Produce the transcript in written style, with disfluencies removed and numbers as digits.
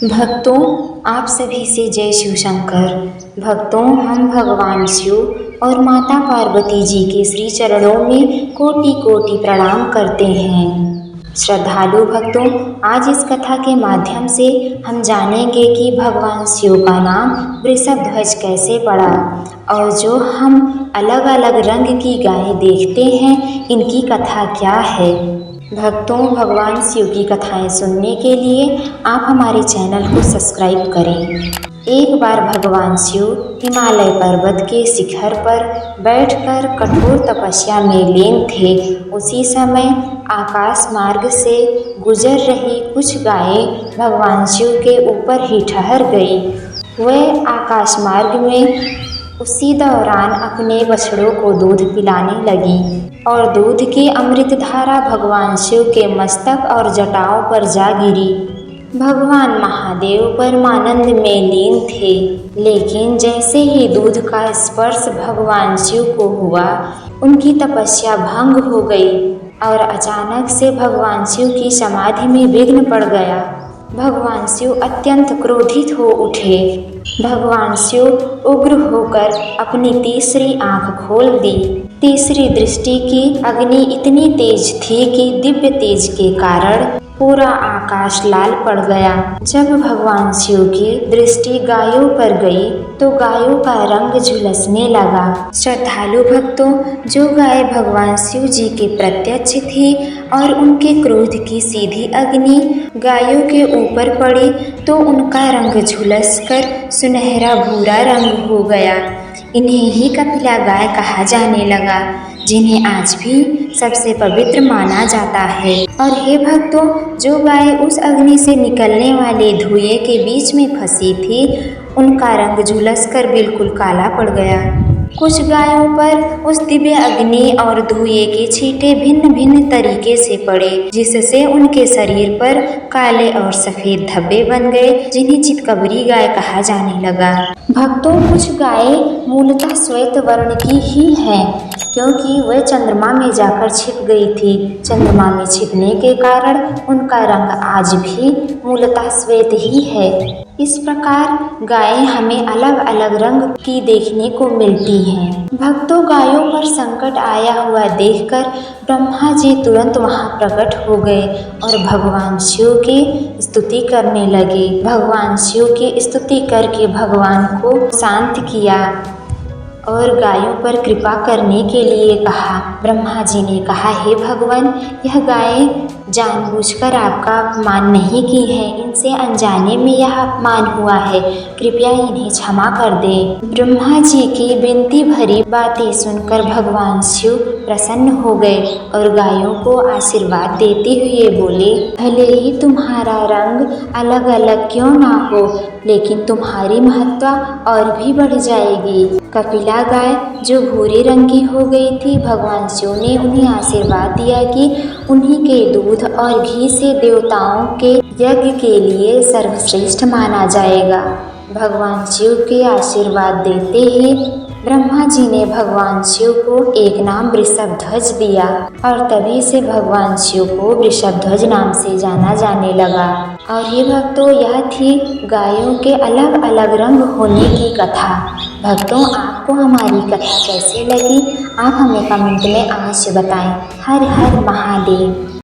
भक्तों, आप सभी से जय शिव शंकर। भक्तों, हम भगवान शिव और माता पार्वती जी के श्री चरणों में कोटि कोटि प्रणाम करते हैं। श्रद्धालु भक्तों, आज इस कथा के माध्यम से हम जानेंगे कि भगवान शिव का नाम वृषभध्वज कैसे पड़ा और जो हम अलग अलग रंग की गाय देखते हैं, इनकी कथा क्या है। भक्तों, भगवान शिव की कथाएं सुनने के लिए आप हमारे चैनल को सब्सक्राइब करें। एक बार भगवान शिव हिमालय पर्वत के शिखर पर बैठकर कठोर तपस्या में लीन थे। उसी समय आकाश मार्ग से गुजर रही कुछ गायें भगवान शिव के ऊपर ही ठहर गई। वह आकाश मार्ग में उसी दौरान अपने बछड़ों को दूध पिलाने लगी और दूध की अमृत धारा भगवान शिव के मस्तक और जटाओं पर जा गिरी। भगवान महादेव परमानंद में लीन थे, लेकिन जैसे ही दूध का स्पर्श भगवान शिव को हुआ, उनकी तपस्या भंग हो गई और अचानक से भगवान शिव की समाधि में विघ्न पड़ गया। भगवान शिव अत्यंत क्रोधित हो उठे। भगवान शिव उग्र होकर अपनी तीसरी आंख खोल दी। तीसरी दृष्टि की अग्नि इतनी तेज थी कि दिव्य तेज के कारण पूरा आकाश लाल पड़ गया। जब भगवान शिव की दृष्टि गायों पर गई तो गायों का रंग झुलसने लगा। श्रद्धालु भक्तों, जो गाय भगवान शिव जी के प्रत्यक्ष थी और उनके क्रोध की सीधी अग्नि गायों के ऊपर पड़ी तो उनका रंग झुलसकर सुनहरा भूरा रंग हो गया। इन्हें ही कपिला गाय कहा जाने लगा, जिन्हें आज भी सबसे पवित्र माना जाता है। और हे भक्तों, जो गाय उस अग्नि से निकलने वाले धुएं के बीच में फंसी थी, उनका रंग झुलसकर बिल्कुल काला पड़ गया। कुछ गायों पर उस दिव्य अग्नि और धुएं के छींटे भिन्न भिन्न तरीके से पड़े, जिससे उनके शरीर पर काले और सफेद धब्बे बन गए, जिन्हें चितकबरी गाय कहा जाने लगा। भक्तों, कुछ गायें मूलतः श्वेत वर्ण की ही हैं, क्योंकि वह चंद्रमा में जाकर छिप गई थी। चंद्रमा में छिपने के कारण उनका रंग आज भी मूलतः श्वेत ही है। इस प्रकार गायें हमें अलग अलग रंग की देखने को मिलती हैं। भक्तों, गायों पर संकट आया हुआ देखकर ब्रह्मा जी तुरंत वहां प्रकट हो गए और भगवान शिव की स्तुति करने लगे। भगवान शिव की स्तुति करके भगवान को शांत किया और गायों पर कृपा करने के लिए कहा। ब्रह्मा जी ने कहा, हे भगवान, यह गायें जानबूझकर आपका अपमान नहीं की है, इनसे अनजाने में यह अपमान हुआ है, कृपया इन्हें क्षमा कर दे। ब्रह्मा जी की विनती भरी बातें सुनकर भगवान शिव प्रसन्न हो गए और गायों को आशीर्वाद देते हुए बोले, भले ही तुम्हारा रंग अलग अलग क्यों ना हो, लेकिन तुम्हारी महत्ता और भी बढ़ जाएगी। कपिला गाय जो भूरे रंग की हो गई थी, भगवान शिव ने उन्हें आशीर्वाद दिया कि उन्हीं के दूध और घी से देवताओं के यज्ञ के लिए सर्वश्रेष्ठ माना जाएगा। भगवान शिव के आशीर्वाद देते ही ब्रह्मा जी ने भगवान शिव को एक नाम वृषभध्वज दिया और तभी से भगवान शिव को वृषभध्वज नाम से जाना जाने लगा। और ये भक्तों, यह थी गायों के अलग अलग रंग होने की कथा। भक्तों, आपको हमारी कथा कैसी लगी, आप हमें कमेंट में अवश्य बताएं। हर हर महादेव।